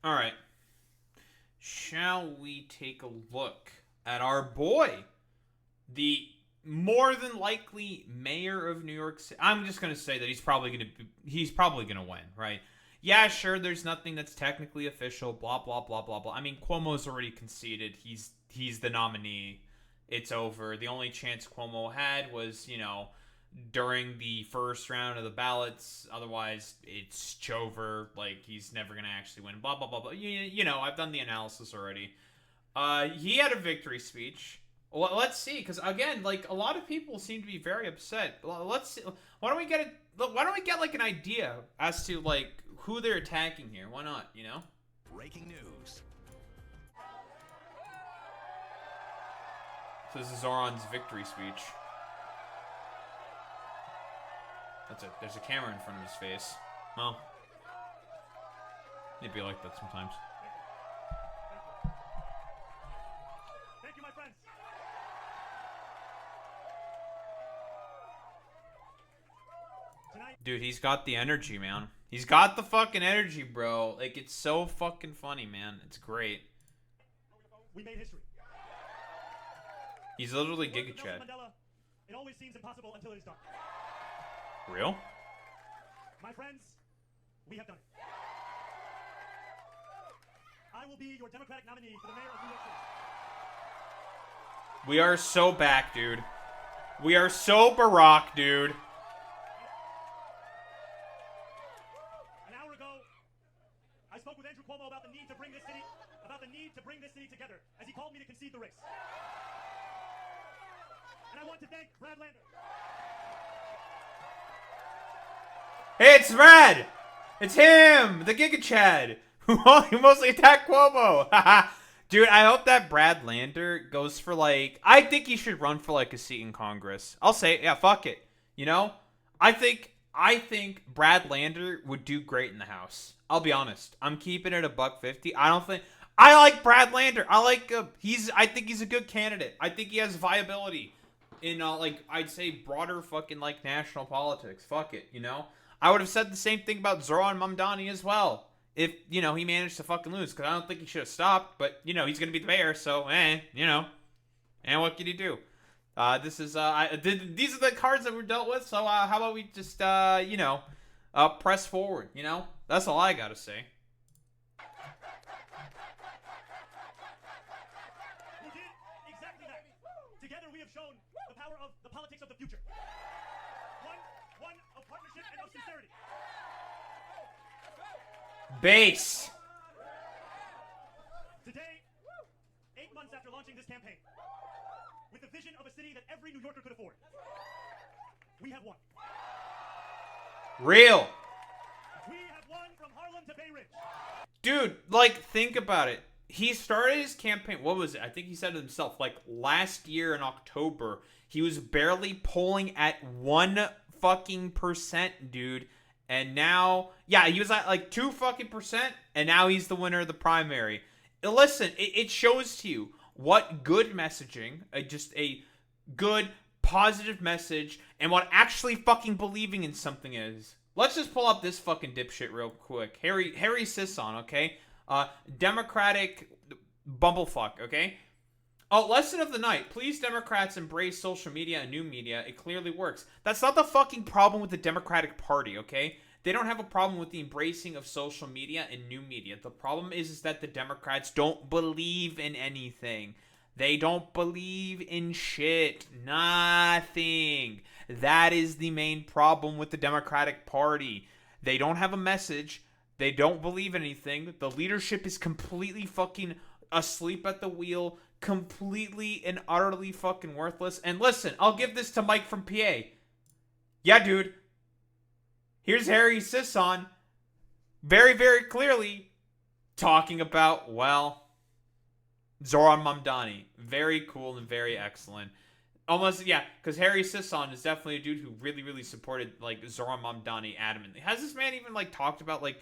All right. Shall we take a look at our boy, the more than likely mayor of New York City? I'm just gonna say that he's probably gonna win, right? Yeah, sure. There's nothing that's technically official. Blah blah blah blah blah. I mean, Cuomo's already conceded. He's the nominee. It's over. The only chance Cuomo had was, during the first round of the ballots. Otherwise, it's over. Like, he's never gonna actually win. Blah blah blah blah. I've done the analysis already. He had a victory speech. Well, let's see, because again, like, a lot of people seem to be very upset. Let's see. Why don't we get like an idea as to like who they're attacking here? Why not? Breaking news. So this is Zoran's victory speech. There's a camera in front of his face. Well, it'd be like that sometimes. Thank you, my friends. Dude, he's got the energy, man. He's got the fucking energy, bro. Like, it's so fucking funny, man. It's great. We made history. He's literally Giga Nelson Chad. Mandela, it always seems impossible until it is done. Real? My friends, we have done it. I will be your Democratic nominee for the mayor of New York City. We are so back, dude. We are so Barack, dude. An hour ago, I spoke with Andrew Cuomo about the need to bring this city together, as he called me to concede the race. And I want to thank Brad Lander. Hey, it's Brad! It's him! The Giga Chad! Who mostly attacked Cuomo! Dude, I hope that Brad Lander goes for, like... I think he should run for, like, a seat in Congress. I'll say, yeah, fuck it. I think Brad Lander would do great in the House. I'll be honest. I'm keeping it $1.50. I like Brad Lander. I think he's a good candidate. I think he has viability in, I'd say broader fucking, like, national politics. Fuck it, I would have said the same thing about Zohran Mamdani as well. If, he managed to fucking lose. Because I don't think he should have stopped. But, he's going to be the mayor. So, And what can you do? These are the cards that we're dealt with. So, how about we just, press forward, That's all I got to say. We did exactly that. Together we have shown the power of the politics of the future. One of partnership and of sincerity. Base. Today, 8 months after launching this campaign, with the vision of a city that every New Yorker could afford, we have won. Real. We have won from Harlem to Bay Ridge. Dude, like, think about it. He started his campaign, what was it? I think he said it himself, like, last year in October, he was barely polling at 1 fucking percent, dude. And now, yeah, he was at like 2 fucking percent, and now he's the winner of the primary. Listen, it shows to you what good messaging, just a good, positive message, and what actually fucking believing in something is. Let's just pull up this fucking dipshit real quick. Harry Sisson, okay? Democratic bumblefuck, okay? Oh, lesson of the night. Please, Democrats, embrace social media and new media. It clearly works. That's not the fucking problem with the Democratic Party, okay? They don't have a problem with the embracing of social media and new media. The problem is that the Democrats don't believe in anything. They don't believe in shit. Nothing. That is the main problem with the Democratic Party. They don't have a message. They don't believe anything. The leadership is completely fucking asleep at the wheel. Completely and utterly fucking worthless. And listen, I'll give this to Mike from PA. Yeah, dude. Here's Harry Sisson very, very clearly talking about, well, Zohran Mamdani. Very cool and very excellent. Almost, yeah, because Harry Sisson is definitely a dude who really, really supported, like, Zohran Mamdani adamantly. Has this man even, like, talked about, like,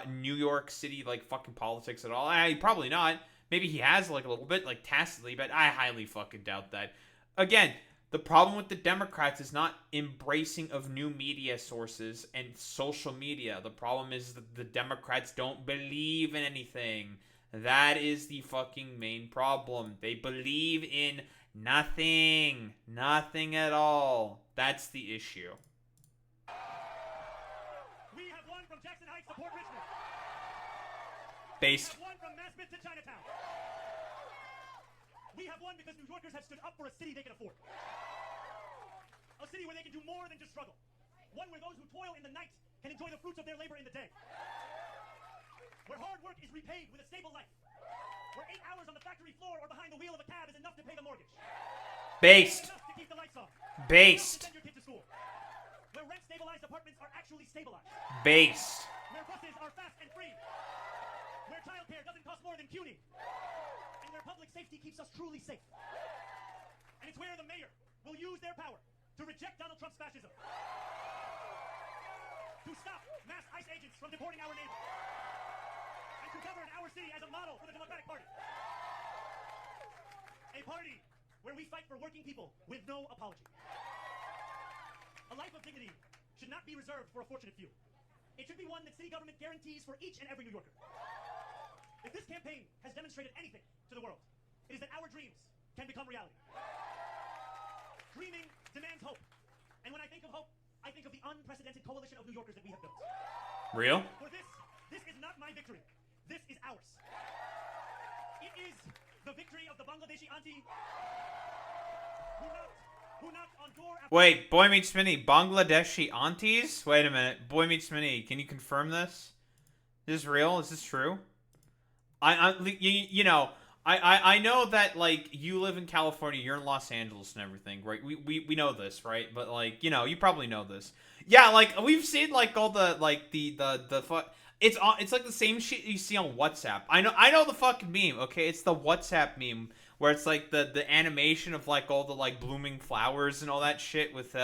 New York City, like, fucking politics at all? Probably not. Maybe he has, like, a little bit, like, tacitly, but I highly fucking doubt that. Again, The problem with the Democrats is not embracing of new media sources and social media. The problem is that the Democrats don't believe in anything. That is the fucking main problem. They believe in nothing. Nothing at all. That's the issue. We have won from Jackson Heights to Port Richmond. Based. We have won from Maspeth to Chinatown. We have won because New Yorkers have stood up for a city they can afford. A city where they can do more than just struggle. One where those who toil in the night can enjoy the fruits of their labor in the day. Where hard work is repaid with a stable life. Where 8 hours on the factory floor or behind the wheel of a cab is enough to pay the mortgage. Based. Enough to keep the lights on. Based. Enough to send your kid to school. Where rent-stabilized apartments are actually stabilized. Based. Where buses are fast and free. Where childcare doesn't cost more than CUNY. And where public safety keeps us truly safe. And it's where the mayor will use their power to reject Donald Trump's fascism. To stop mass ICE agents from deporting our neighbors. And to govern our city as a model for the Democratic Party. A party where we fight for working people with no apology. A life of dignity should not be reserved for a fortunate few. It should be one that city government guarantees for each and every New Yorker. If this campaign has demonstrated anything to the world, it is that our dreams can become reality. Dreaming demands hope. And when I think of hope, I think of the unprecedented coalition of New Yorkers that we have built. Real? For this is not my victory. This is ours. It is the victory of the Bangladeshi auntie who knocked on door after... Wait, Boy Meets Mini, Bangladeshi aunties? Wait a minute. Boy Meets Mini, can you confirm this? Is this real? Is this true? I know that, like, you live in California, you're in Los Angeles and everything, right? We know this, right? But, like, you know, you probably know this. Yeah, like, we've seen, like, all the, like, it's like the same shit you see on WhatsApp. I know the fucking meme, okay? It's the WhatsApp meme where it's, like, the animation of, like, all the, like, blooming flowers and all that shit with,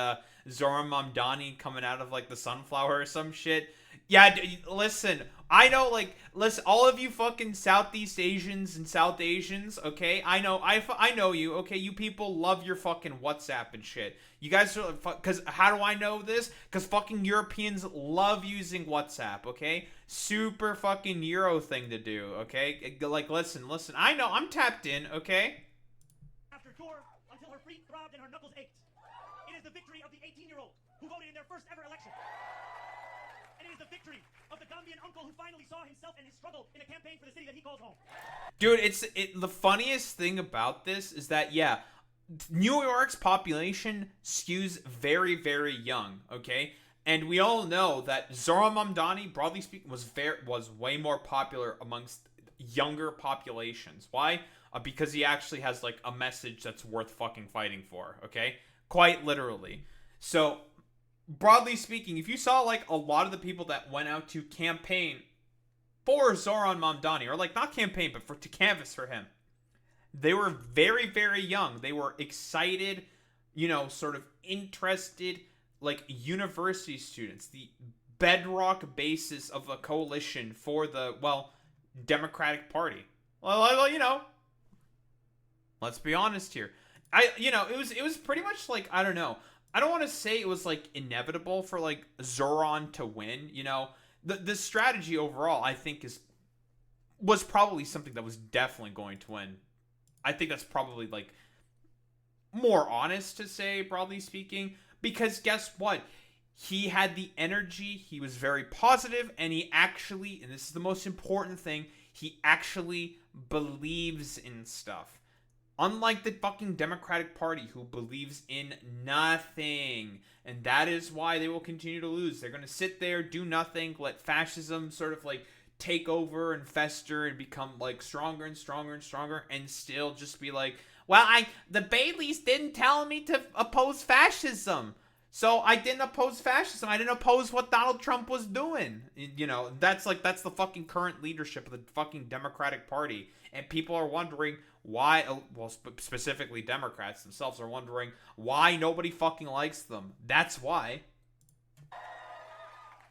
Zohran Mamdani coming out of, like, the sunflower or some shit. Yeah, listen, I know, like, listen, all of you fucking Southeast Asians and South Asians, okay? I know you, okay? You people love your fucking WhatsApp and shit. You guys are, because how do I know this? Because fucking Europeans love using WhatsApp, okay? Super fucking Euro thing to do, okay? Like, listen, I know, I'm tapped in, okay? After door until her feet throbbed and her knuckles ached. It is the victory of the 18-year-old who voted in their first ever election. And it is the victory of the Gambian uncle who finally saw himself and his struggle in a campaign for the city that he calls home. Dude, the funniest thing about this is that, yeah, New York's population skews very, very young, okay? And we all know that Zohran Mamdani, broadly speaking, was way more popular amongst younger populations. Why? Because he actually has, like, a message that's worth fucking fighting for, okay? Quite literally. So, broadly speaking, if you saw, like, a lot of the people that went out to campaign for Zohran Mamdani, or, like, not campaign, but to canvass for him, they were very, very young. They were excited, you know, sort of interested, like, university students. The bedrock basis of a coalition for the, well, Democratic Party. Well, you know, let's be honest here. It was pretty much like, I don't know. I don't want to say it was, like, inevitable for, like, Zohran to win, you know. The strategy overall, I think, was probably something that was definitely going to win. I think that's probably, like, more honest to say, broadly speaking, because guess what? He had the energy, he was very positive, and he actually, and this is the most important thing, he actually believes in stuff. Unlike the fucking Democratic Party, who believes in nothing. And that is why they will continue to lose. They're going to sit there, do nothing, let fascism sort of, like, take over and fester and become, like, stronger and stronger and stronger, and still just be like, well, the Baileys didn't tell me to oppose fascism, so I didn't oppose fascism. I didn't oppose what Donald Trump was doing. You know, that's the fucking current leadership of the fucking Democratic Party, and people are wondering why, well, specifically Democrats themselves are wondering why nobody fucking likes them. That's why.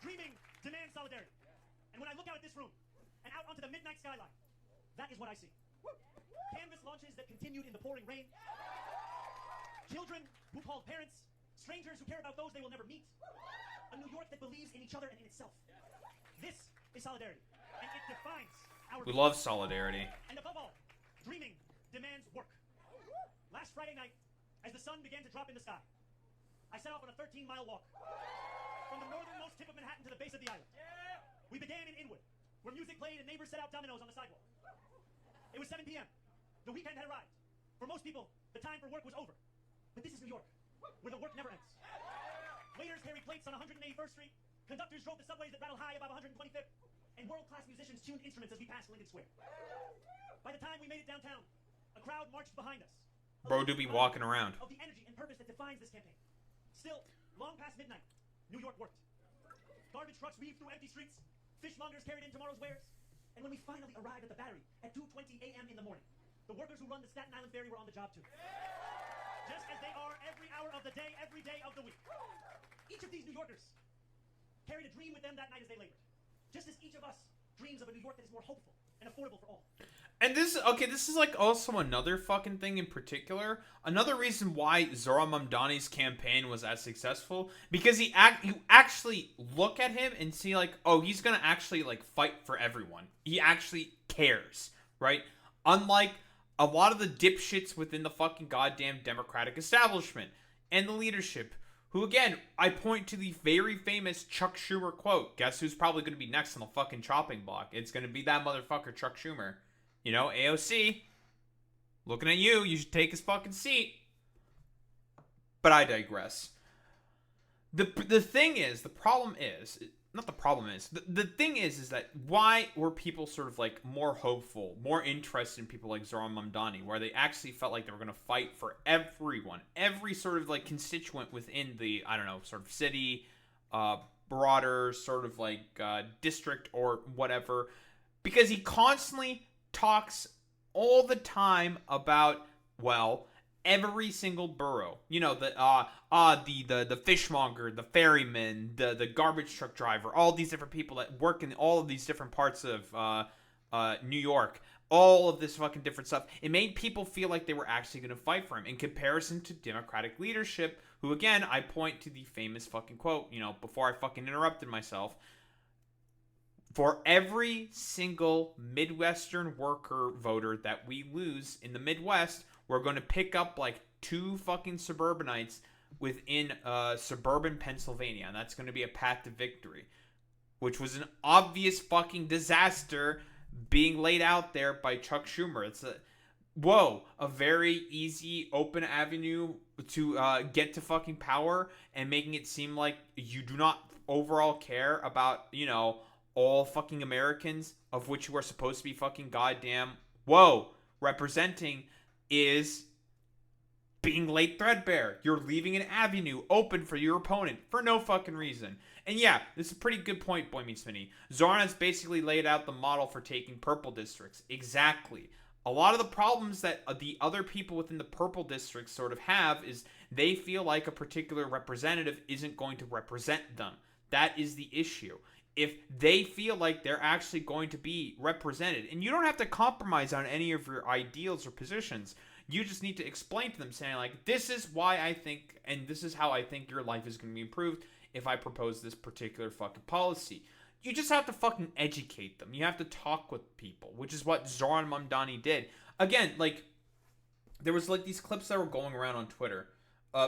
Dreaming demands solidarity. And when I look out at this room and out onto the midnight skyline, that is what I see. Canvas launches that continued in the pouring rain. Children who call parents, strangers who care about those they will never meet. A New York that believes in each other and in itself. This is solidarity, and it defines our We love solidarity. And above all, dreaming demands work. Last Friday night, as the sun began to drop in the sky, I set off on a 13-mile walk from the northernmost tip of Manhattan to the base of the island. We began in Inwood, where music played and neighbors set out dominoes on the sidewalk. It was 7 p.m. The weekend had arrived. For most people, the time for work was over. But this is New York, where the work never ends. Waiters carried plates on 181st Street. Conductors drove the subways that rattled high above 125th. And world-class musicians tuned instruments as we passed Lincoln Square. By the time we made it downtown, a crowd marched behind us. Bro do be walking around. Of the energy and purpose that defines this campaign. Still, long past midnight, New York worked. Garbage trucks weaved through empty streets. Fishmongers carried in tomorrow's wares. And when we finally arrived at the Battery at 2:20 a.m. in the morning, the workers who run the Staten Island Ferry were on the job too. Just as they are every hour of the day, every day of the week. Each of these New Yorkers carried a dream with them that night as they labored. Just as each of us dreams of a New York that is more hopeful and affordable for all. And this is like also another fucking thing in particular. Another reason why Zohran Mamdani's campaign was as successful, because you actually look at him and see like, oh, he's gonna actually like fight for everyone. He actually cares, right? Unlike a lot of the dipshits within the fucking goddamn Democratic establishment and the leadership, who again, I point to the very famous Chuck Schumer quote. Guess who's probably gonna be next on the fucking chopping block? It's gonna be that motherfucker Chuck Schumer. You know, AOC, looking at you, you should take his fucking seat. But I digress. The thing is, the thing is that why were people sort of like more hopeful, more interested in people like Zohran Mamdani, where they actually felt like they were going to fight for everyone, every sort of like constituent within the, I don't know, sort of city, broader sort of like district or whatever, because he constantly talks all the time about, well, every single borough. You know, the fishmonger, the ferryman, the garbage truck driver, all these different people that work in all of these different parts of New York. All of this fucking different stuff. It made people feel like they were actually going to fight for him in comparison to Democratic leadership, who, again, I point to the famous fucking quote, you know, before I fucking interrupted myself. For every single Midwestern worker voter that we lose in the Midwest, we're going to pick up like 2 fucking suburbanites within suburban Pennsylvania. And that's going to be a path to victory. Which was an obvious fucking disaster being laid out there by Chuck Schumer. It's a very easy, open avenue to get to fucking power, and making it seem like you do not overall care about, you know, all fucking Americans, of which you are supposed to be fucking goddamn, representing, is being laid threadbare. You're leaving an avenue open for your opponent for no fucking reason. And yeah, this is a pretty good point, Boy Meets Mini. Zohran has basically laid out the model for taking purple districts. Exactly. A lot of the problems that the other people within the purple districts sort of have is they feel like a particular representative isn't going to represent them. That is the issue. If they feel like they're actually going to be represented, and you don't have to compromise on any of your ideals or positions, you just need to explain to them, saying like, this is why I think, and this is how I think your life is going to be improved if I propose this particular fucking policy. You just have to fucking educate them. You have to talk with people, which is what Zohran Mamdani did. Again, like, there was like these clips that were going around on Twitter.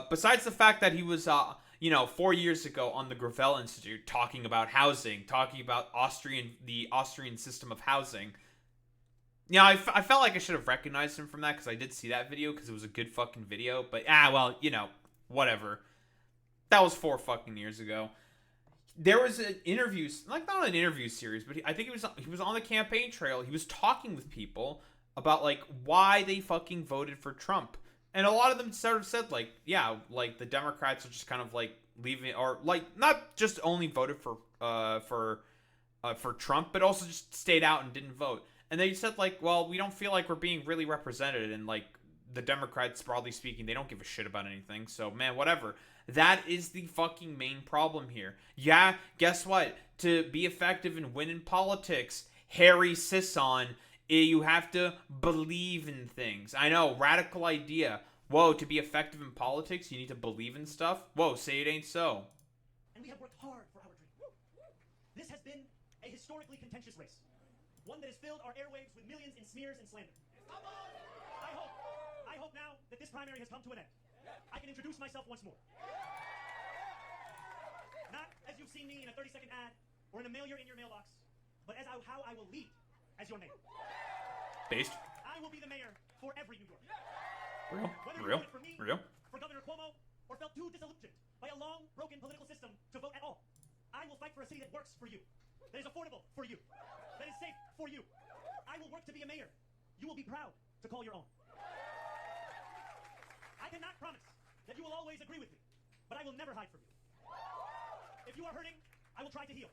Besides the fact that he was, 4 years ago on the Gravel Institute talking about housing, talking about the Austrian system of housing. Yeah, I felt like I should have recognized him from that, because I did see that video, because it was a good fucking video. But, whatever. That was 4 fucking years ago. There was an interview, like not an interview series, but I think he was on the campaign trail. He was talking with people about like why they fucking voted for Trump. And a lot of them sort of said like, yeah, like the Democrats are just kind of like leaving, or like not just only voted for Trump, but also just stayed out and didn't vote. And they said like, well, we don't feel like we're being really represented, and like the Democrats, broadly speaking, they don't give a shit about anything. So man, whatever. That is the fucking main problem here. Yeah, guess what? To be effective and win in politics, Harry Sisson, you have to believe in things. I know, radical idea. whoa, to be effective in politics, you need to believe in stuff. Whoa, say it ain't so. And we have worked hard for our dream. This has been a historically contentious race, one that has filled our airwaves with millions in smears and slander. I hope now that this primary has come to an end, I can introduce myself once more. Not as you've seen me in a 30-second ad or in a mailer in your mailbox, but as how I will lead as your mayor. Based. I will be the mayor for every New Yorker. Whether Real? you voted for me, Real? for Governor Cuomo, or felt too disillusioned by a long, broken political system to vote at all, I will fight for a city that works for you, that is affordable for you, that is safe for you. I will work to be a mayor you will be proud to call your own. I cannot promise that you will always agree with me, but I will never hide from you. If you are hurting, I will try to heal.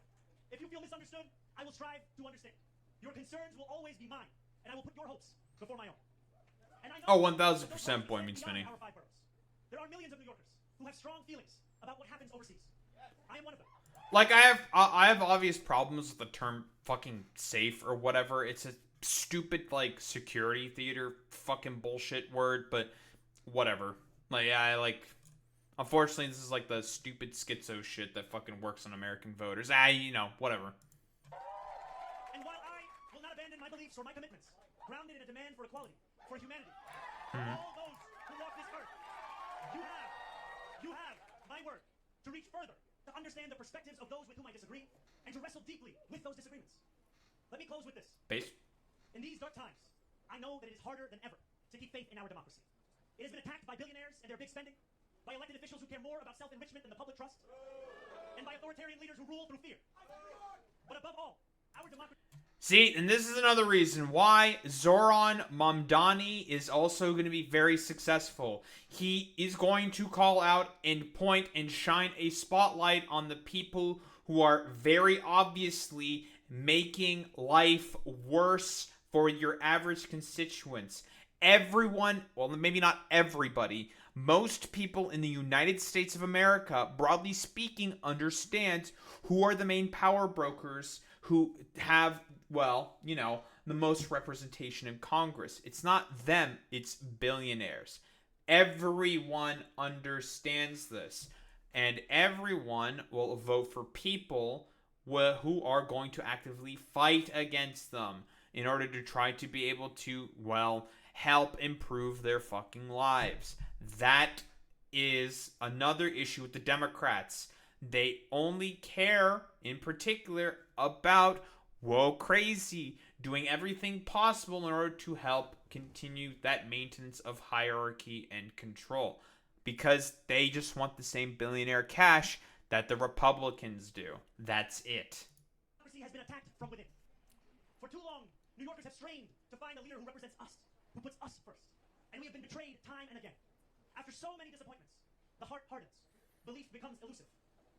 If you feel misunderstood, I will strive to understand. Your concerns will always be mine, and I will put your hopes before my own. And I know 1000% boy means many. our 5 boroughs. There are millions of New Yorkers who have strong feelings about what happens overseas. I am one of them. Like, I have obvious problems with the term fucking safe or whatever. It's a stupid, like, security theater fucking bullshit word, but whatever. Like, unfortunately, this is like the stupid schizo shit that fucking works on American voters. Whatever. And while I will not abandon my beliefs or my commitments, grounded in a demand for equality, for humanity, for all those who walk this earth, you have my word to reach further, to understand the perspectives of those with whom I disagree, and to wrestle deeply with those disagreements. Let me close with this. Base. In these dark times, I know that it is harder than ever to keep faith in our democracy. It has been attacked by billionaires and their big spending, by elected officials who care more about self-enrichment than the public trust, and by authoritarian leaders who rule through fear. But above all, our democracy... See, and this is another reason why Zohran Mamdani is also going to be very successful. He is going to call out and point and shine a spotlight on the people who are very obviously making life worse for your average constituents. Everyone, well, maybe not everybody, most people in the United States of America, broadly speaking, understand who are the main power brokers who have, well, the most representation in Congress. It's not them, it's billionaires. Everyone understands this. And everyone will vote for people who are going to actively fight against them in order to try to be able to, well, help improve their fucking lives. That is another issue with the Democrats. They only care, in particular, about, crazy, doing everything possible in order to help continue that maintenance of hierarchy and control. Because they just want the same billionaire cash that the Republicans do. That's it. Democracy has been attacked from within. For too long, New Yorkers have strained to find a leader who represents us, who puts us first. And we have been betrayed time and again. After so many disappointments, the heart hardens. Belief becomes elusive.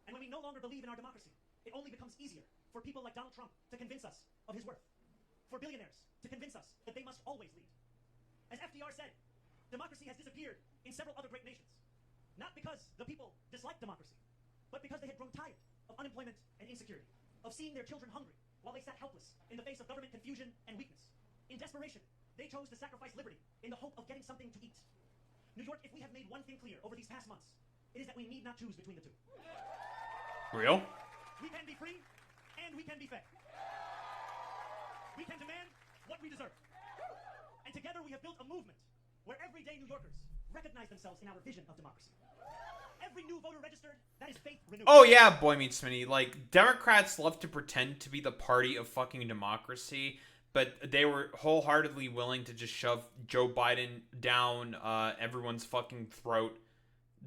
And when we no longer believe in our democracy, it only becomes easier for people like Donald Trump to convince us of his worth. For billionaires to convince us that they must always lead. As FDR said, democracy has disappeared in several other great nations. Not because the people disliked democracy, but because they had grown tired of unemployment and insecurity, of seeing their children hungry while they sat helpless in the face of government confusion and weakness. In desperation, they chose to sacrifice liberty in the hope of getting something to eat. New York, if we have made one thing clear over these past months, it is that we need not choose between the two. Real? We can be free, and we can be fair. We can demand what we deserve. And together we have built a movement where everyday New Yorkers recognize themselves in our vision of democracy. Every new voter registered, that is faith renewed. Oh yeah, boy meets Smitty. Like, Democrats love to pretend to be the party of fucking democracy, but they were wholeheartedly willing to just shove Joe Biden down everyone's fucking throat,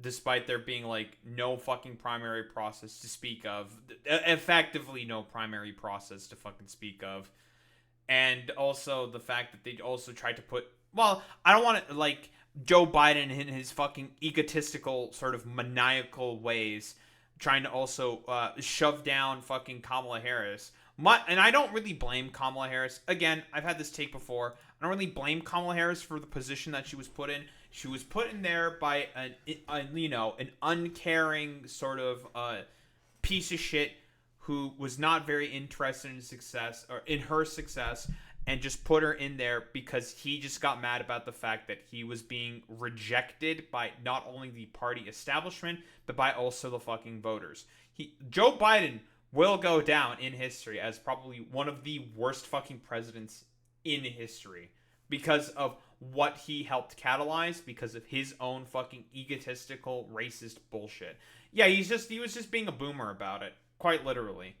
despite there being, like, no fucking primary process to speak of. Effectively no primary process to fucking speak of. And also the fact that they also tried to put... Well, I don't want to, like... Joe Biden in his fucking egotistical sort of maniacal ways trying to also shove down fucking Kamala Harris. And I don't really blame Kamala Harris. Again, I've had this take before. I don't really blame Kamala Harris for the position that she was put in. She was put in there by an uncaring sort of piece of shit who was not very interested in success or in her success. and just put her in there because he just got mad about the fact that he was being rejected by not only the party establishment, but by also the fucking voters. Joe Biden will go down in history as probably one of the worst fucking presidents in history because of what he helped catalyze, because of his own fucking egotistical, racist bullshit. Yeah, he was just being a boomer about it, quite literally.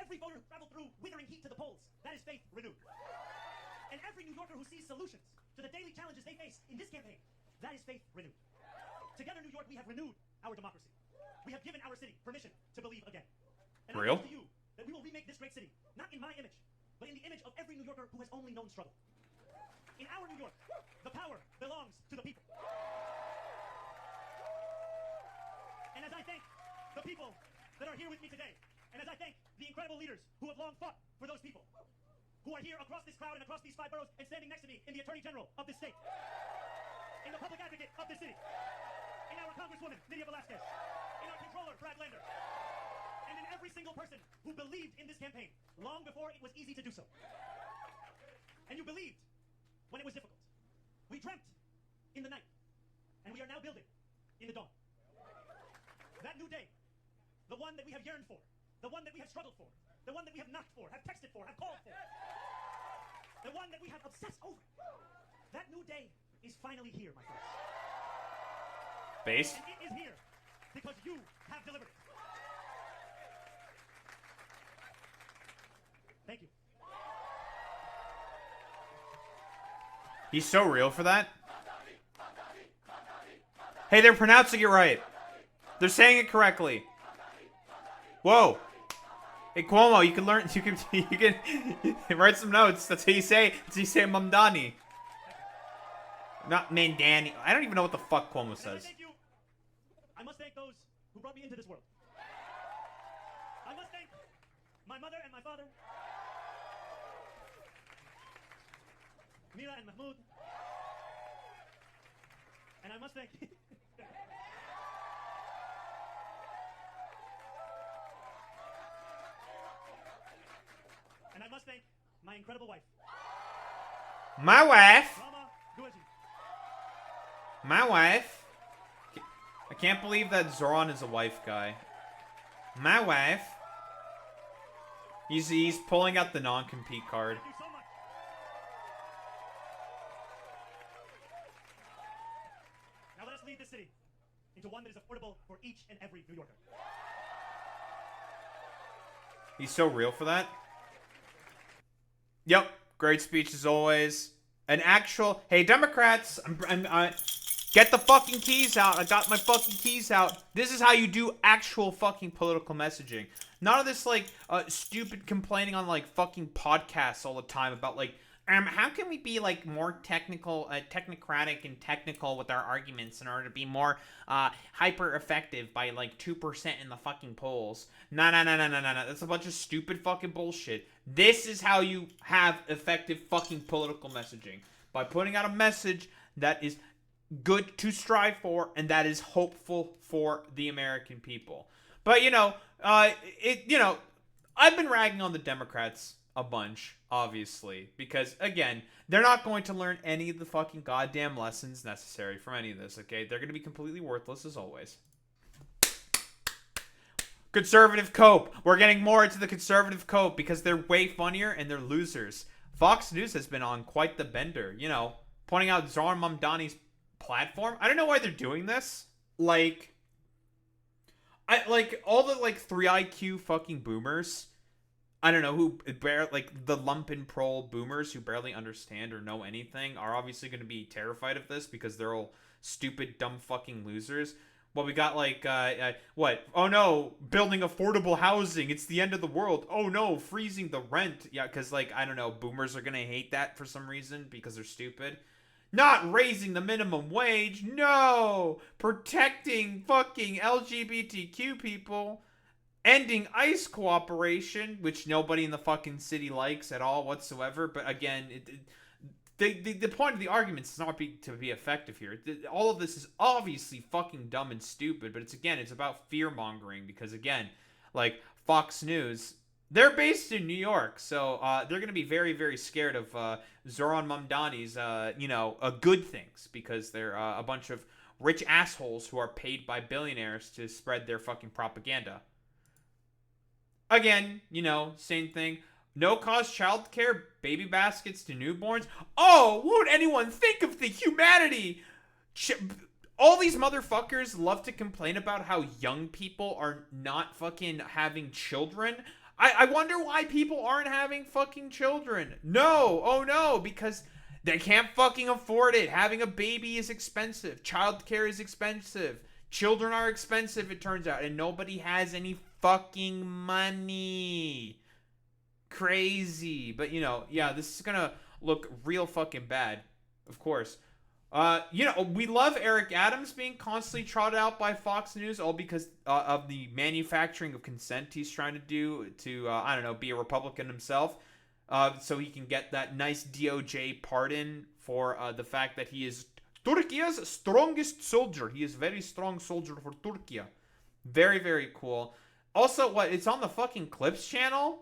Every voter who traveled through withering heat to the polls, that is faith renewed. And every New Yorker who sees solutions to the daily challenges they face in this campaign, that is faith renewed. Together, New York, we have renewed our democracy. We have given our city permission to believe again. And Real? I promise to you that we will remake this great city, not in my image, but in the image of every New Yorker who has only known struggle. In our New York, the power belongs to the people. And as I thank the people that are here with me today, and as I thank the incredible leaders who have long fought for those people, who are here across this crowd and across these 5 boroughs and standing next to me in the Attorney General of this state, in the Public Advocate of this city, in our Congresswoman, Nydia Velasquez, in our Controller, Brad Lander, and in every single person who believed in this campaign long before it was easy to do so. And you believed when it was difficult. We dreamt in the night, and we are now building in the dawn. That new day, the one that we have yearned for, the one that we have struggled for, the one that we have knocked for, have texted for, have called for, the one that we have obsessed over, that new day is finally here, my friends. Base? And it is here because you have delivered it. Thank you. He's so real for that. Hey, they're pronouncing it right. They're saying it correctly. Whoa. Hey, Cuomo, you can learn, you can write some notes. That's how you say Mamdani. Not Mandani. I don't even know what the fuck Cuomo says. Thank you. I must thank those who brought me into this world. I must thank my mother and my father, Mila and Mahmoud. And I must thank and I must thank my incredible wife, My wife. Rama Guaji. My wife. I can't believe that Zohran is a wife guy. My wife. He's pulling out the non-compete card. Thank you so much. Now let us lead this city into one that is affordable for each and every New Yorker. He's so real for that. Yep, great speech as always. An actual, hey Democrats, get the fucking keys out. I got my fucking keys out. This is how you do actual fucking political messaging. None of this like stupid complaining on like fucking podcasts all the time about like how can we be like more technocratic and technical with our arguments in order to be more hyper effective by like 2% in the fucking polls? No. That's a bunch of stupid fucking bullshit. This is how you have effective fucking political messaging, by putting out a message that is good to strive for and that is hopeful for the American people. But I've been ragging on the Democrats a bunch, obviously, because again, they're not going to learn any of the fucking goddamn lessons necessary from any of this, okay? They're going to be completely worthless as always. Conservative cope. We're getting more into the conservative cope because they're way funnier and they're losers. Fox News has been on quite the bender, pointing out Zohran Mamdani's platform. I don't know why they're doing this. All the 3 IQ fucking boomers, I don't know, who the lumpen prole boomers who barely understand or know anything are obviously going to be terrified of this because they're all stupid, dumb fucking losers. Well, we got what? Oh no, building affordable housing. It's the end of the world. Oh no, freezing the rent. Yeah, because I don't know, boomers are going to hate that for some reason because they're stupid. Not raising the minimum wage. No. Protecting fucking LGBTQ people. Ending ICE cooperation, which nobody in the fucking city likes at all whatsoever. But again, the point of the argument is not to be effective here. All of this is obviously fucking dumb and stupid, but it's about fear mongering because again, Fox News, They're based in New York, so they're going to be very, very scared of Zohran Mamdani's, good things, because they're a bunch of rich assholes who are paid by billionaires to spread their fucking propaganda. Again, same thing. No-cost childcare, baby baskets to newborns. Oh, what would anyone think of the humanity? All these motherfuckers love to complain about how young people are not fucking having children. I wonder why people aren't having fucking children. No, oh no, because they can't fucking afford it. Having a baby is expensive. Childcare is expensive. Children are expensive, it turns out, and nobody has any fucking money. Crazy. But, this is gonna look real fucking bad, of course. We love Eric Adams being constantly trotted out by Fox News, all because of the manufacturing of consent he's trying to do to, be a Republican himself, so he can get that nice DOJ pardon for the fact that he is Turkey's strongest soldier. He is a very strong soldier for Turkey. Very, very cool. Also, it's on the fucking Clips channel?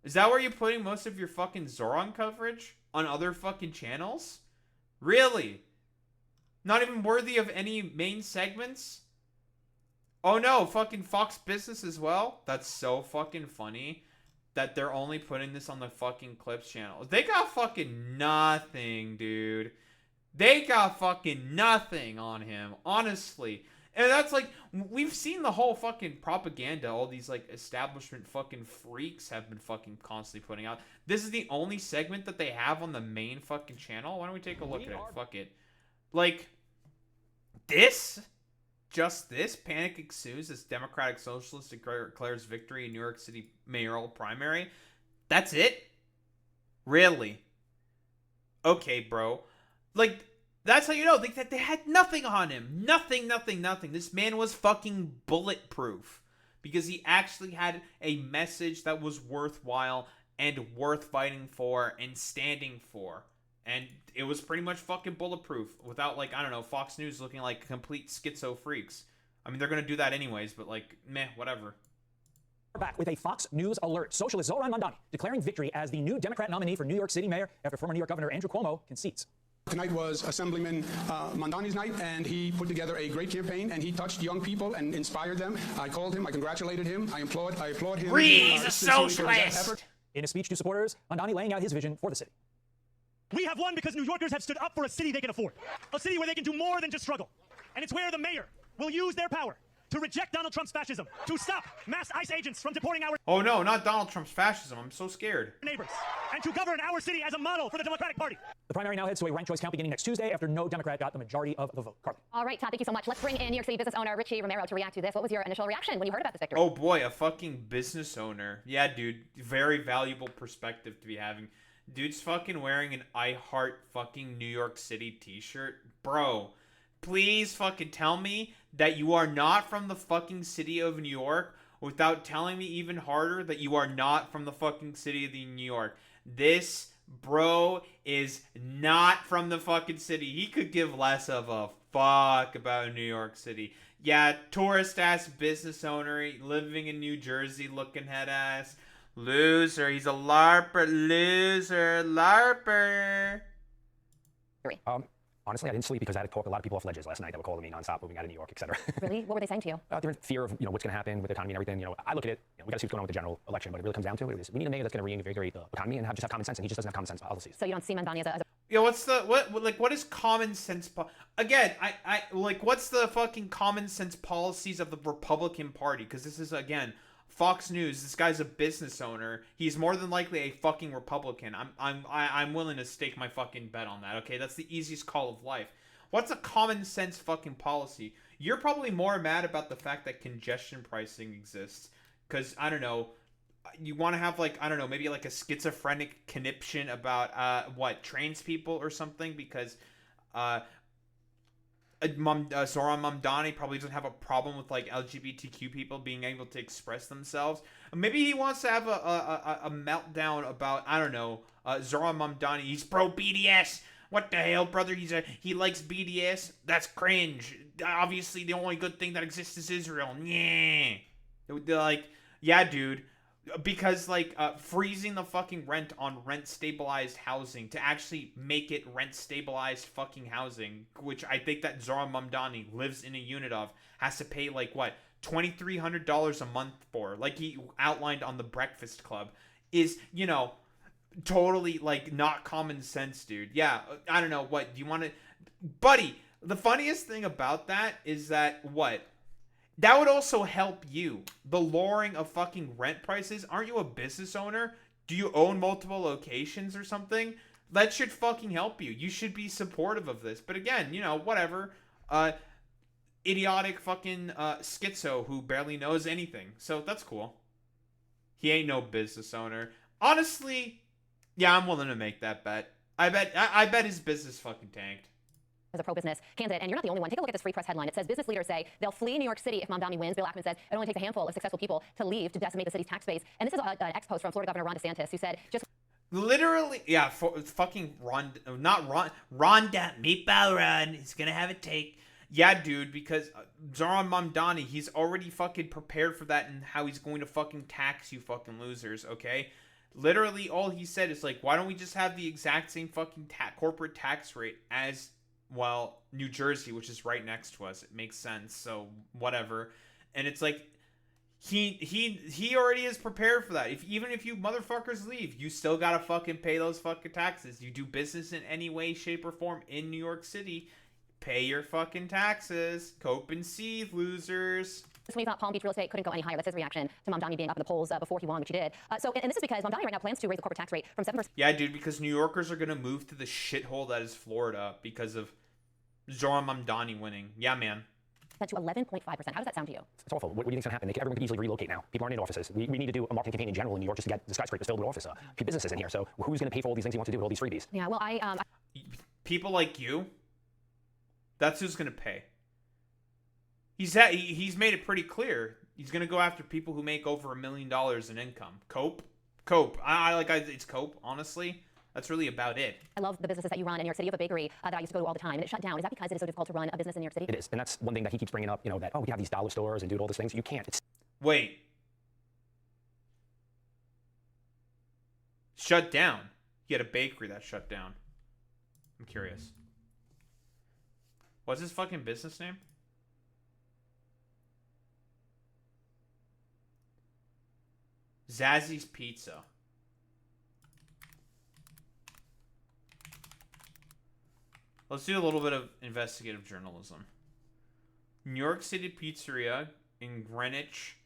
Is that where you're putting most of your fucking Zoran coverage? On other fucking channels? Really? Not even worthy of any main segments? Oh no, fucking Fox Business as well? That's so fucking funny that they're only putting this on the fucking Clips channel. They got fucking nothing, dude. They got fucking nothing on him, honestly. And that's like, we've seen the whole fucking propaganda all these like establishment fucking freaks have been fucking constantly putting out. This is the only segment that they have on the main fucking channel. Why don't we take a look at it? Fuck it. Like, this? Just this? Panic ensues as Democratic Socialist declares victory in New York City mayoral primary? That's it? Really? Okay, bro. Like, that's how you know. They had nothing on him. Nothing. This man was fucking bulletproof. Because he actually had a message that was worthwhile and worth fighting for and standing for. And it was pretty much fucking bulletproof. Without, Fox News looking like complete schizo freaks. I mean, they're going to do that anyways, but meh, whatever. Back with a Fox News alert. Socialist Zohran Mamdani declaring victory as the new Democrat nominee for New York City mayor after former New York Governor Andrew Cuomo concedes. Tonight was Assemblyman Mamdani's night, and he put together a great campaign, and he touched young people and inspired them. I called him, I congratulated him, I applaud him. He's a socialist! In a speech to supporters, Mamdani laying out his vision for the city. We have won because New Yorkers have stood up for a city they can afford. A city where they can do more than just struggle. And it's where the mayor will use their power to reject Donald Trump's fascism, to stop mass ICE agents from deporting our Oh no, not Donald Trump's fascism. I'm so scared. neighbors, and to govern our city as a model for the Democratic Party. The primary now heads to a ranked choice count beginning next Tuesday after no Democrat got the majority of the vote. Carly. All right, Todd, thank you so much. Let's bring in New York City business owner Richie Romero to react to this. What was your initial reaction when you heard about this victory? Oh boy, a fucking business owner. Yeah, dude. Very valuable perspective to be having. Dude's fucking wearing an I Heart fucking New York City t-shirt. Bro, please fucking tell me that you are not from the fucking city of New York without telling me even harder that you are not from the fucking city of New York. This bro is not from the fucking city. He could give less of a fuck about New York City. Yeah, tourist-ass business owner living in New Jersey looking head ass. Loser. He's a LARPer. Loser. LARPer. Honestly, I didn't sleep because I had to talk a lot of people off ledges last night that were calling me nonstop, moving out of New York, etc. Really? What were they saying to you? They're in fear of what's going to happen with the economy and everything. I look at it. We got to see what's going on with the general election, but it really comes down to it. We need a mayor that's going to reinvigorate the economy and just have common sense, and he just doesn't have common sense policies. So you don't see Mamdani as a Yeah, what is common sense? Again, what's the fucking common sense policies of the Republican Party? Because this is again Fox News. This guy's a business owner. He's more than likely a fucking Republican. I'm willing to stake my fucking bet on that. Okay, that's the easiest call of life. What's a common sense fucking policy? You're probably more mad about the fact that congestion pricing exists. Because, I don't know, you want to have, maybe a schizophrenic conniption about, trans people or something? Because, Zohran Mamdani probably doesn't have a problem with, LGBTQ people being able to express themselves. Maybe he wants to have a meltdown about, Zohran Mamdani. He's pro-BDS. What the hell, brother? He likes BDS? That's cringe. Obviously, the only good thing that exists is Israel. Yeah. Yeah, dude. Because freezing the fucking rent on rent stabilized housing to actually make it rent stabilized fucking housing, which I think that Zohran Mamdani lives in a unit of, has to pay like what, $2,300 a month for, like he outlined on the Breakfast Club, is, you know, totally like not common sense, dude. Yeah, I don't know, what do you want to, buddy? The funniest thing about that is that that would also help you. The lowering of fucking rent prices. Aren't you a business owner? Do you own multiple locations or something? That should fucking help you. You should be supportive of this. But again, you know, whatever. Idiotic fucking schizo who barely knows anything. So that's cool. He ain't no business owner. Honestly, yeah, I'm willing to make that bet. I bet his business fucking tanked. As a pro-business candidate, and you're not the only one. Take a look at this Free Press headline. It says business leaders say they'll flee New York City if Mamdani wins. Bill Ackman says it only takes a handful of successful people to leave to decimate the city's tax base. And this is an ex-post from Florida Governor Ron DeSantis who said just literally, yeah, fucking Rhonda Meatball Ron is gonna have a take. Yeah, dude, because Zohran Mamdani, he's already fucking prepared for that and how he's going to fucking tax you fucking losers, okay? Literally, all he said is like, why don't we just have the exact same fucking corporate tax rate as, well, New Jersey, which is right next to us. It makes sense, so whatever. And it's like, he already is prepared for that. Even if you motherfuckers leave, you still gotta fucking pay those fucking taxes. You do business in any way, shape, or form in New York City, pay your fucking taxes. Cope and seethe, losers. when he thought Palm Beach real estate couldn't go any higher. That's his reaction to Mamdani being up in the polls before he won, which he did. And this is because Mamdani right now plans to raise the corporate tax rate from 7%. Yeah, dude, because New Yorkers are going to move to the shithole that is Florida because of Zohran Mamdani winning. Yeah, man. To 11.5%. How does that sound to you? It's awful. What do you think's going to happen? Everyone could easily relocate now. People aren't in offices. We need to do a marketing campaign in general in New York just to get the skyscrapers filled with office businesses in here. So who's going to pay for all these things he wants to do with all these freebies? Yeah, well, people like you, that's who's going to pay. He's made it pretty clear. He's going to go after people who make over $1 million in income. Cope. It's Cope, honestly. That's really about it. I love the businesses that you run in New York City. You have a bakery that I used to go to all the time, and it shut down. Is that because it is so difficult to run a business in New York City? It is, and that's one thing that he keeps bringing up, that, we have these dollar stores and do all these things. You can't. Wait. Shut down. He had a bakery that shut down. I'm curious. What's his fucking business name? Zazzy's Pizza. Let's do a little bit of investigative journalism. New York City Pizzeria in Greenwich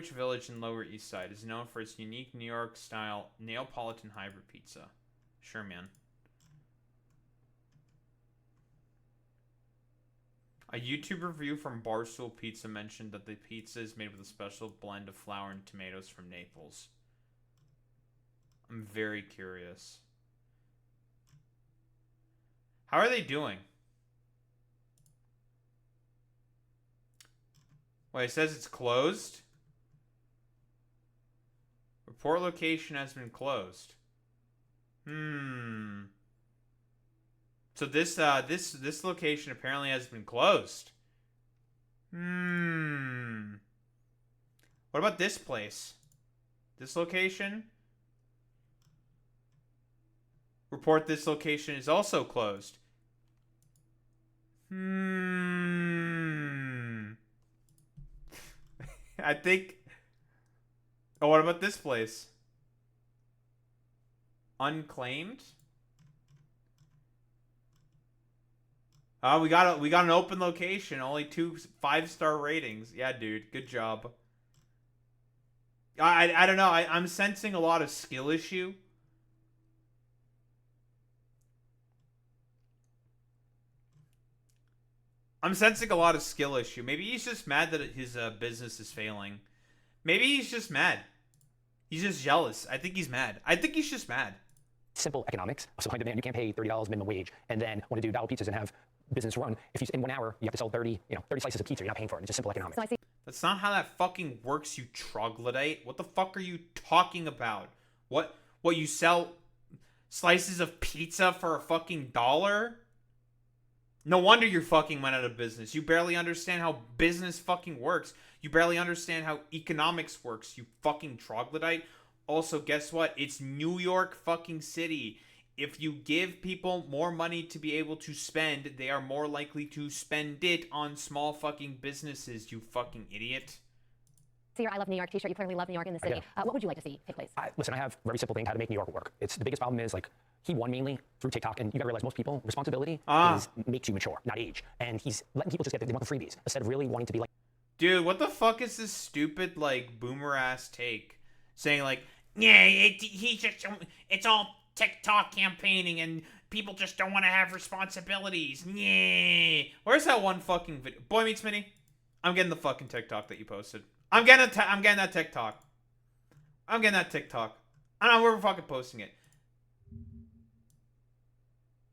Village and Lower East Side is known for its unique New York-style Neapolitan hybrid pizza. Sure, man. A YouTube review from Barstool Pizza mentioned that the pizza is made with a special blend of flour and tomatoes from Naples. I'm very curious. How are they doing? Well, it says it's closed. Report location has been closed. So this location apparently has been closed. What about this place? This location? Report this location is also closed. I think... Oh, what about this place? Unclaimed? We got an open location. Only 2 5-star ratings. Yeah, dude. Good job. I don't know. I'm sensing a lot of skill issue. Maybe he's just mad that his business is failing. Maybe he's just mad. He's just jealous. I think he's mad. Simple economics of supply and demand. You can't pay $30 minimum wage and then want to do dollar pizzas and have business run. If you in 1 hour you have to sell 30 slices of pizza, you're not paying for it. It's just simple economics. So I see. That's not how that fucking works, you troglodyte. What the fuck are you talking about? What you sell slices of pizza for a fucking $1? No wonder you fucking went out of business. You barely understand how business fucking works. You barely understand how economics works, you fucking troglodyte. Also, guess what? It's New York fucking City. If you give people more money to be able to spend, they are more likely to spend it on small fucking businesses, you fucking idiot. See your I Love New York t-shirt. You clearly love New York in the city. What would you like to see take place? Listen, I have a very simple thing how to make New York work. It's the biggest problem is like he won mainly through TikTok, and you gotta realize most people responsibility makes you mature, not age. And he's letting people just get they want the freebies instead of really wanting to be like. Dude, what the fuck is this stupid like boomer ass take, saying like, yeah, it's all TikTok campaigning and people just don't want to have responsibilities. Yeah. Where's that one fucking video? Boy Meets Mini? I'm getting the fucking TikTok that you posted. I'm getting that TikTok. I'm getting that TikTok. I don't know where we're fucking posting it.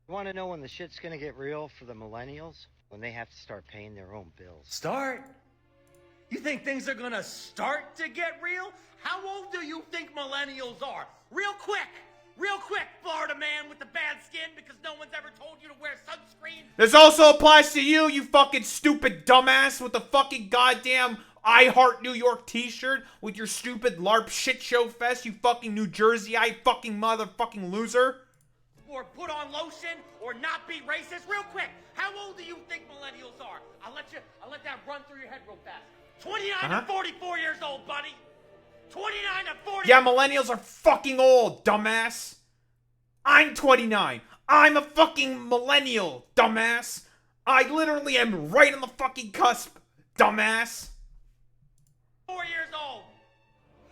You want to know when the shit's gonna get real for the millennials? When they have to start paying their own bills. Start? You think things are gonna start to get real? How old do you think millennials are? Real quick, Florida man with the bad skin because no one's ever told you to wear sunscreen. This also applies to you, you fucking stupid dumbass with the fucking goddamn I Heart New York t-shirt with your stupid LARP shit show fest, you fucking New Jersey-eye fucking motherfucking loser. Or put on lotion or not be racist. Real quick, how old do you think millennials are? I'll let that run through your head real fast. 29 to 44 years old, buddy. 29 to 40. Yeah, millennials are fucking old, dumbass. I'm 29. I'm a fucking millennial, dumbass. I literally am right on the fucking cusp, dumbass. 4 years old.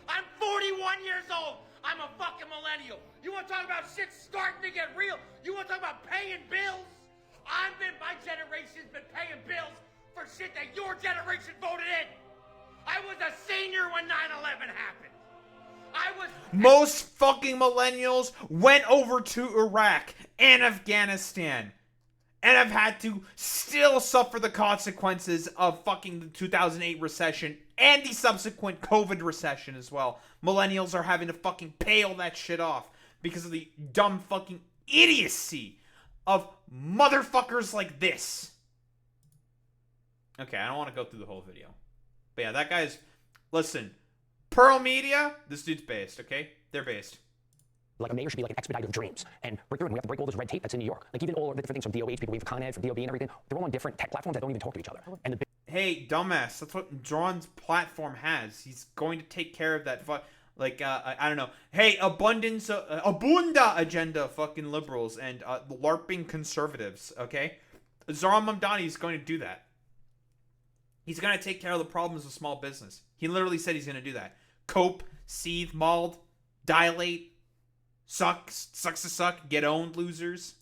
I'm 41 years old. I'm a fucking millennial. You want to talk about shit starting to get real? You want to talk about paying bills? My generation's been paying bills for shit that your generation voted in. I was a senior when 9/11 happened. Most fucking millennials went over to Iraq and Afghanistan and have had to still suffer the consequences of fucking the 2008 recession and the subsequent COVID recession as well. Millennials are having to fucking pay all that shit off because of the dumb fucking idiocy of motherfuckers like this. Okay, I don't want to go through the whole video. But yeah, that guy's... Listen, Pearl Media, this dude's based, okay? They're based. Like a mayor should be like an expediter of dreams and break through, and we have to break all this red tape that's in New York. Like even all the different things from DOH, people wave Con Ed, from DOB and everything, they're all on different tech platforms that don't even talk to each other. And the Hey, dumbass, that's what Zohran's platform has. He's going to take care of that I don't know. Hey, Abunda agenda fucking liberals and LARPing conservatives, okay? Zohran Mamdani is going to do that. He's going to take care of the problems of small business. He literally said he's going to do that. Cope, seethe, mauled, dilate, sucks to suck, get owned, losers.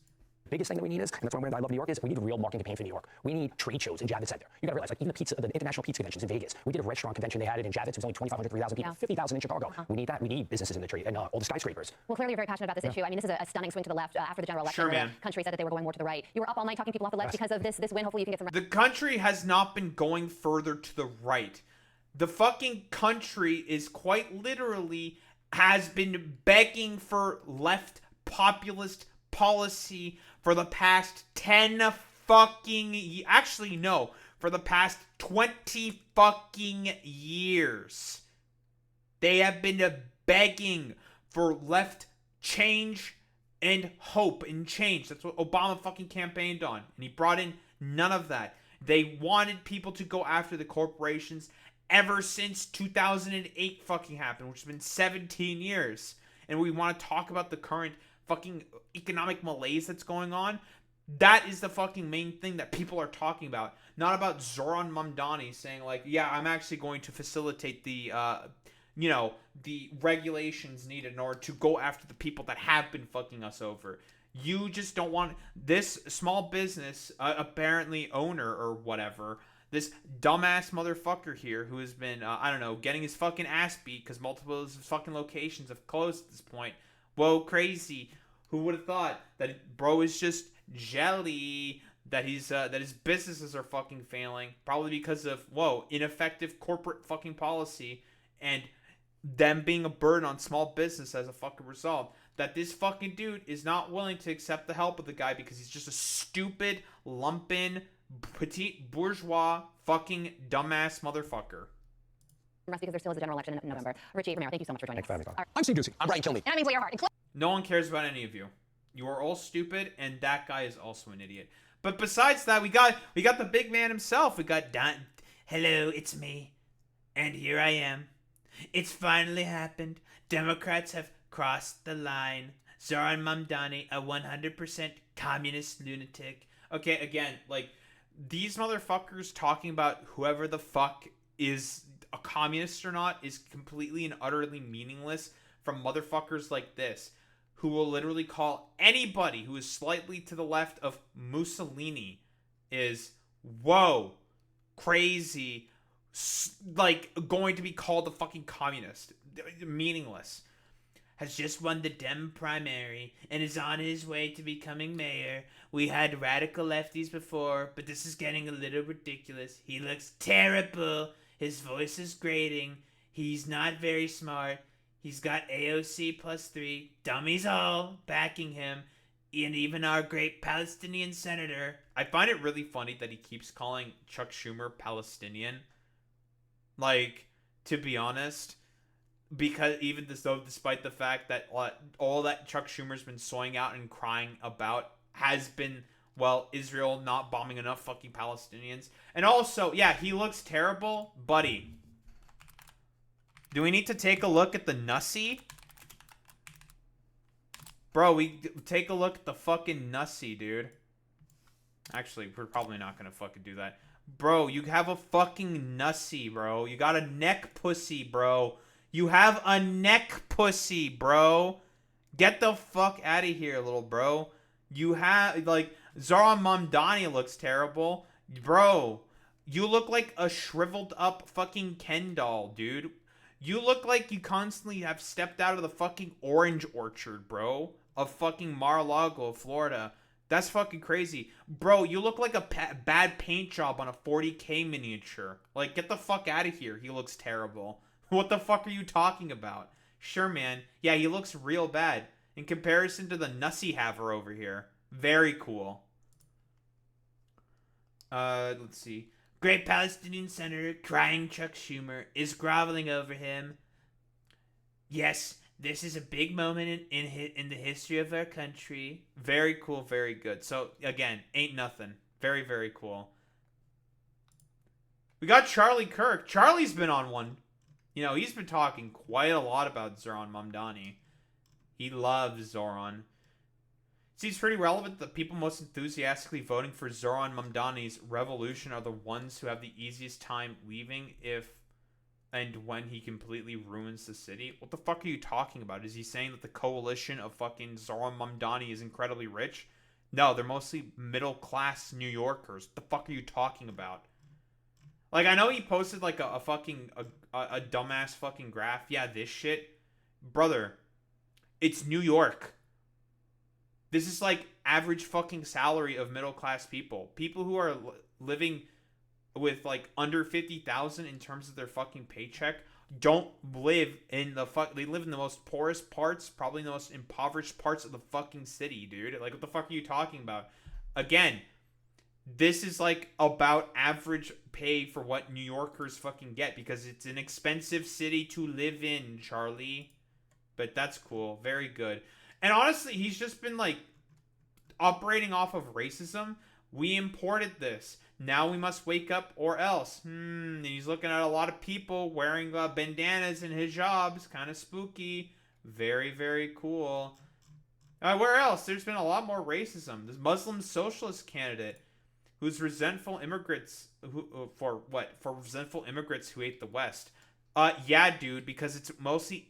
biggest thing that we need is, and that's why I love New York, is we need a real marketing campaign for New York. We need trade shows in Javits Center. You gotta realize, like even the international pizza conventions in Vegas. We did a restaurant convention, they had it in Javits, it was only 2,500, 3,000 people, 50,000 in Chicago. We need that. We need businesses in the trade and all the skyscrapers. Well, clearly you're very passionate about this issue. I mean, this is a stunning swing to the left after the general election. Sure, man. The country said that they were going more to the right. You were up all night talking people off the left because of this win. Hopefully you can get some... The country has not been going further to the right. The fucking country is quite literally has been begging for left populist policy for the past 10 fucking... Actually, no. For the past 20 fucking years. They have been begging for left change and hope and change. That's what Obama fucking campaigned on. And he brought in none of that. They wanted people to go after the corporations ever since 2008 fucking happened, which has been 17 years. And we want to talk about the current fucking economic malaise that's going on. That is the fucking main thing that people are talking about. Not about Zohran Mamdani saying like, yeah, I'm actually going to facilitate the, the regulations needed in order to go after the people that have been fucking us over. You just don't want this small business, apparently owner or whatever, this dumbass motherfucker here who has been, getting his fucking ass beat because multiple of his fucking locations have closed at this point. Whoa, crazy. Who would have thought that bro is just jelly, that he's that his businesses are fucking failing, probably because of, ineffective corporate fucking policy and them being a burden on small business as a fucking result. That this fucking dude is not willing to accept the help of the guy because he's just a stupid, lumpen, petite bourgeois, fucking dumbass motherfucker. Because there still is a general election in November. Richie Romero, thank you so much for joining us. I'm Steve Ducey. I'm Brian Kilmeade. And that means we are hard. No one cares about any of you. You are all stupid, and that guy is also an idiot. But besides that, we got the big man himself. We got Don. Hello, it's me. And here I am. It's finally happened. Democrats have crossed the line. Zohran Mamdani, a 100% communist lunatic. Okay, again, like, these motherfuckers talking about whoever the fuck is a communist or not is completely and utterly meaningless from motherfuckers like this, who will literally call anybody who is slightly to the left of Mussolini is, whoa, crazy, like, going to be called a fucking communist. Meaningless. Has just won the Dem primary and is on his way to becoming mayor. We had radical lefties before, but this is getting a little ridiculous. He looks terrible. His voice is grating. He's not very smart. He's got AOC +3, dummies all, backing him, and even our great Palestinian senator. I find it really funny that he keeps calling Chuck Schumer Palestinian. Like, to be honest, because even though, despite the fact that all that Chuck Schumer's been soying out and crying about has been, well, Israel not bombing enough fucking Palestinians. And also, yeah, he looks terrible, buddy. Do we need to take a look at the Nussie? Bro, we take a look at the fucking Nussie, dude. Actually, we're probably not gonna fucking do that. Bro, you have a fucking Nussie, bro. You got a neck pussy, bro. You have a neck pussy, bro. Get the fuck out of here, little bro. You have, like, Zohran Mamdani looks terrible. Bro, you look like a shriveled up fucking Ken doll, dude. You look like you constantly have stepped out of the fucking orange orchard, bro, of fucking Mar-a-Lago, Florida. That's fucking crazy. Bro, you look like a bad paint job on a 40K miniature. Like, get the fuck out of here. He looks terrible. What the fuck are you talking about? Sure, man. Yeah, he looks real bad. In comparison to the Nussie haver over here. Very cool. Let's see. Great Palestinian senator, crying Chuck Schumer, is groveling over him. Yes, this is a big moment in the history of our country. Very cool, very good. So, again, ain't nothing. Very, very cool. We got Charlie Kirk. Charlie's been on one. You know, he's been talking quite a lot about Zohran Mamdani. He loves Zohran. Seems pretty relevant that the people most enthusiastically voting for Zohran Mamdani's revolution are the ones who have the easiest time leaving if and when he completely ruins the city. What the fuck are you talking about? Is he saying that the coalition of fucking Zohran Mamdani is incredibly rich? No, they're mostly middle-class New Yorkers. What the fuck are you talking about? Like, I know he posted, like, a dumbass fucking graph. Yeah, this shit. Brother, it's New York. This is, like, average fucking salary of middle-class people. People who are living with, like, under 50,000 in terms of their fucking paycheck don't live in the they live in the most poorest parts, probably the most impoverished parts of the fucking city, dude. Like, what the fuck are you talking about? Again, this is, like, about average pay for what New Yorkers fucking get because it's an expensive city to live in, Charlie. But that's cool. Very good. And honestly, he's just been, like, operating off of racism. We imported this. Now we must wake up or else. He's looking at a lot of people wearing bandanas and hijabs. Kind of spooky. Very, very cool. Where else? There's been a lot more racism. This Muslim socialist candidate who's resentful immigrants. For resentful immigrants who hate the West. Yeah, dude, because it's mostly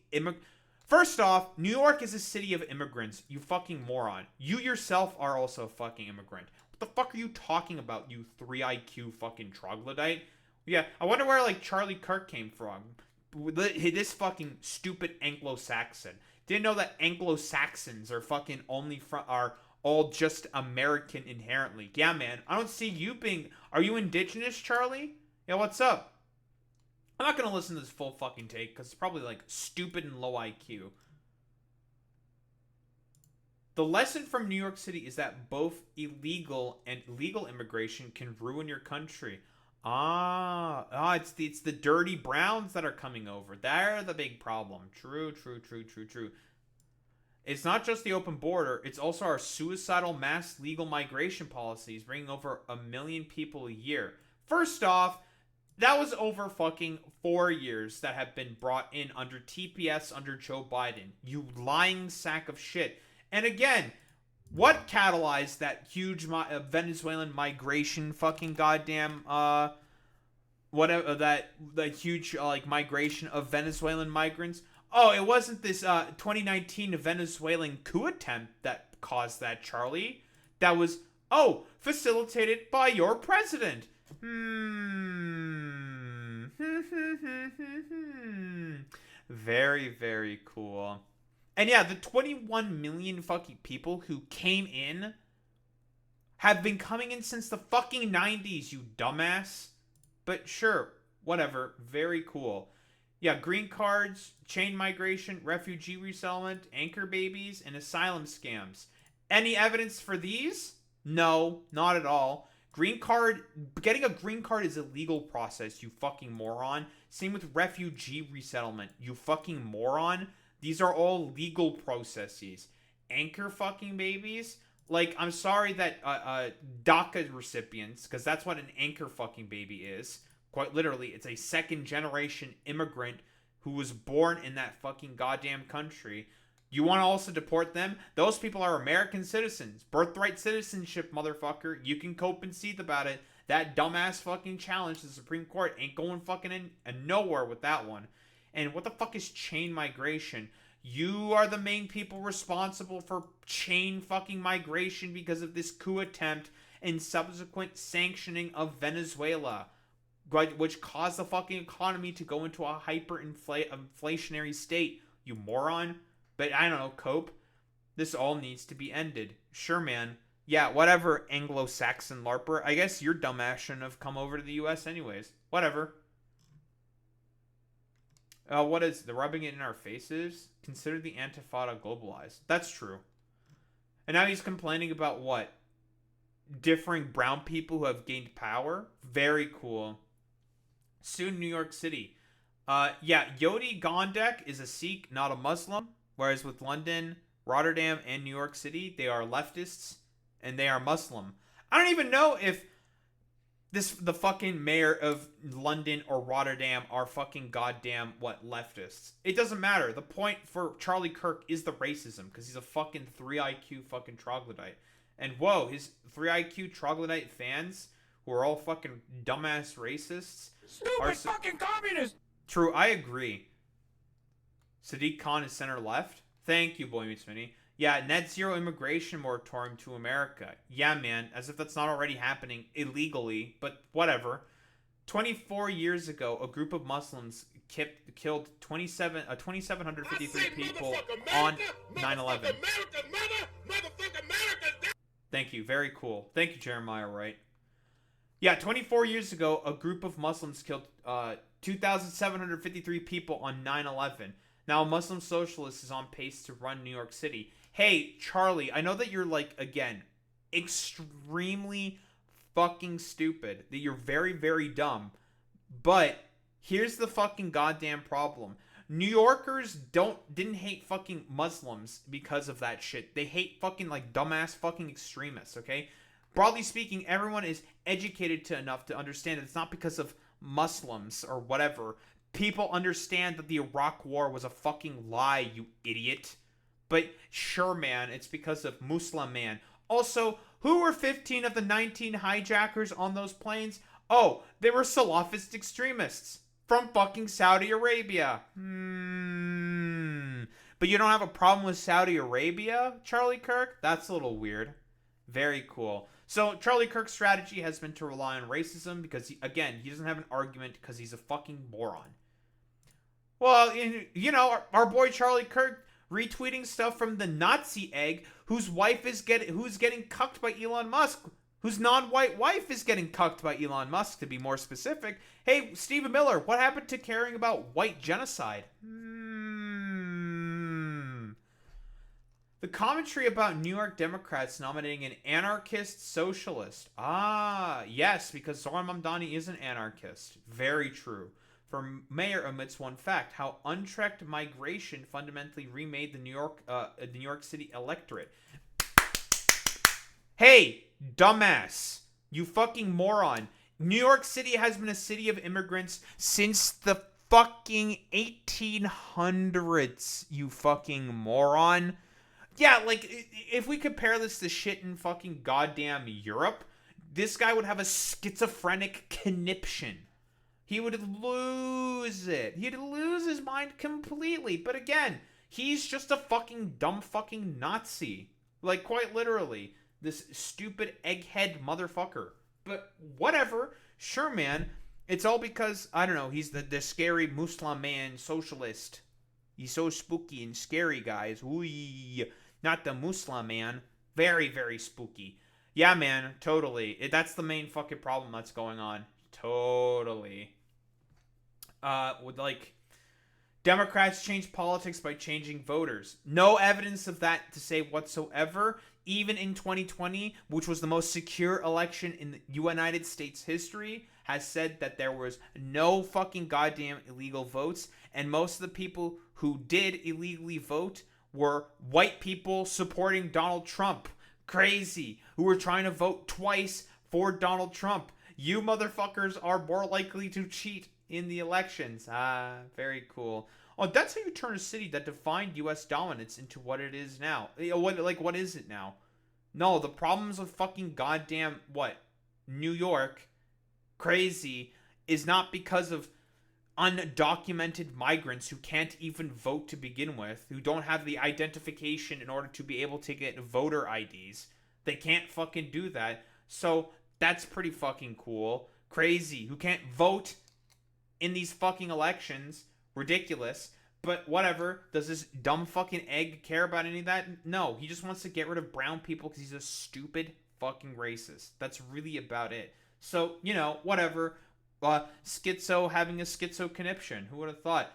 First off, New York is a city of immigrants, you fucking moron. You yourself are also a fucking immigrant. What the fuck are you talking about, you 3 IQ fucking troglodyte? Yeah, I wonder where, like, Charlie Kirk came from. This fucking stupid Anglo-Saxon. Didn't know that Anglo-Saxons are fucking are all just American inherently. Yeah, man, I don't see you being... Are you indigenous, Charlie? Yeah, what's up? I'm not gonna listen to this full fucking take because it's probably like stupid and low IQ. The lesson from New York City is that both illegal and legal immigration can ruin your country. It's the dirty Browns that are coming over. They're the big problem. True. It's not just the open border. It's also our suicidal mass legal migration policies, bringing over 1 million people a year. First off, that was over fucking 4 years that have been brought in under TPS under Joe Biden. You lying sack of shit. And again, what catalyzed that huge Venezuelan migration fucking goddamn whatever that huge migration of Venezuelan migrants? Oh, it wasn't this 2019 Venezuelan coup attempt that caused that, Charlie. That was facilitated by your president. Very, very cool. And yeah, the 21 million fucking people who came in have been coming in since the fucking 90s, you dumbass. But sure, whatever. Very cool. Yeah, green cards, chain migration, refugee resettlement, anchor babies, and asylum scams. Any evidence for these? No, not at all. Getting a green card is a legal process, you fucking moron. Same with refugee resettlement, you fucking moron. These are all legal processes. Anchor fucking babies? Like, I'm sorry that DACA recipients, because that's what an anchor fucking baby is. Quite literally, it's a second generation immigrant who was born in that fucking goddamn country. You want to also deport them? Those people are American citizens. Birthright citizenship, motherfucker. You can cope and seethe about it. That dumbass fucking challenge to the Supreme Court ain't going fucking in nowhere with that one. And what the fuck is chain migration? You are the main people responsible for chain fucking migration because of this coup attempt and subsequent sanctioning of Venezuela, which caused the fucking economy to go into a hyperinflationary state. You moron. But I don't know, cope. This all needs to be ended. Sure, man. Yeah, whatever, Anglo-Saxon LARPer. I guess your dumbass shouldn't have come over to the US anyways. Whatever. What is the rubbing it in our faces? Consider the Antifada globalized. That's true. And now he's complaining about what? Differing brown people who have gained power? Very cool. Soon New York City. Yeah, Yodi Gondek is a Sikh, not a Muslim. Whereas with London, Rotterdam, and New York City, they are leftists and they are Muslim. I don't even know if the fucking mayor of London or Rotterdam are fucking goddamn leftists. It doesn't matter. The point for Charlie Kirk is the racism because he's a fucking 3 IQ fucking troglodyte. And whoa, his 3 IQ troglodyte fans who are all fucking dumbass racists. Stupid fucking communists! True, I agree. Sadiq Khan is center left. Thank you, Boy Meets Minnie. Yeah, net zero immigration moratorium to America. Yeah, man, as if that's not already happening illegally, but whatever. 24 years ago, a group of Muslims killed 2,753 people on 9/11. Thank you, very cool. Thank you, Jeremiah Wright. Yeah, 24 years ago, a group of Muslims killed 2,753 people on 9/11. Now, a Muslim socialist is on pace to run New York City. Hey, Charlie, I know that you're, again, extremely fucking stupid. That you're very, very dumb. But here's the fucking goddamn problem. New Yorkers didn't hate fucking Muslims because of that shit. They hate fucking, dumbass fucking extremists, okay? Broadly speaking, everyone is educated enough to understand that it's not because of Muslims or whatever. People understand that the Iraq War was a fucking lie, you idiot. But sure, man, it's because of Muslim man. Also, who were 15 of the 19 hijackers on those planes? Oh, they were Salafist extremists from fucking Saudi Arabia. But you don't have a problem with Saudi Arabia, Charlie Kirk? That's a little weird. Very cool. So Charlie Kirk's strategy has been to rely on racism because, he doesn't have an argument because he's a fucking moron. Well, our boy Charlie Kirk retweeting stuff from the Nazi egg who's getting cucked by Elon Musk. whose non-white wife is getting cucked by Elon Musk, to be more specific. Hey, Stephen Miller, what happened to caring about white genocide? The commentary about New York Democrats nominating an anarchist socialist. Ah, yes, because Zohran Mamdani is an anarchist. Very true. For mayor omits one fact: how unchecked migration fundamentally remade the New York City electorate. Hey, dumbass, you fucking moron. New York City has been a city of immigrants since the fucking 1800s, you fucking moron. Yeah, like, if we compare this to shit in fucking goddamn Europe, this guy would have a schizophrenic conniption. He would lose it. He'd lose his mind completely. But again, he's just a fucking dumb fucking Nazi. Like, quite literally. This stupid egghead motherfucker. But whatever. Sure, man. It's all because, I don't know, he's the scary Muslim man socialist. He's so spooky and scary, guys. Ooh, not the Muslim man. Very, very spooky. Yeah, man, totally. That's the main fucking problem that's going on. Totally. Would, like, Democrats change politics by changing voters. No evidence of that to say whatsoever. Even in 2020, which was the most secure election in the United States history, has said that there was no fucking goddamn illegal votes, and most of the people who did illegally vote were white people supporting Donald Trump. Crazy. Who were trying to vote twice for Donald Trump. You motherfuckers are more likely to cheat in the elections. Ah, very cool. Oh, that's how you turn a city that defined U.S. dominance into what it is now. What is it now? No, the problems with fucking goddamn, New York, crazy, is not because of undocumented migrants who can't even vote to begin with, who don't have the identification in order to be able to get voter IDs. They can't fucking do that. So that's pretty fucking cool. Crazy. Who can't vote in these fucking elections. Ridiculous. But whatever. Does this dumb fucking egg care about any of that? No. He just wants to get rid of brown people because he's a stupid fucking racist. That's really about it. So, whatever. Schizo having a schizo conniption. Who would have thought?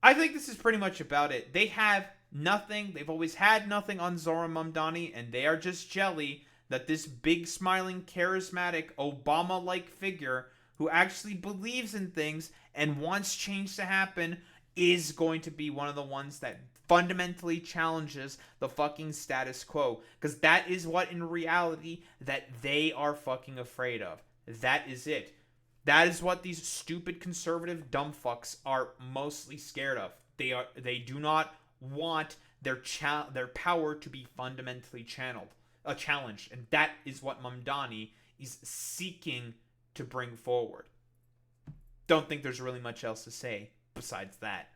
I think this is pretty much about it. They have nothing. They've always had nothing on Zohran Mamdani, and they are just jelly that this big, smiling, charismatic, Obama-like figure who actually believes in things and wants change to happen is going to be one of the ones that fundamentally challenges the fucking status quo. Because that is what, in reality, that they are fucking afraid of. That is it. That is what these stupid conservative dumb fucks are mostly scared of. They do not want their power to be fundamentally challenged, and that is what Mamdani is seeking to bring forward. Don't think there's really much else to say besides that.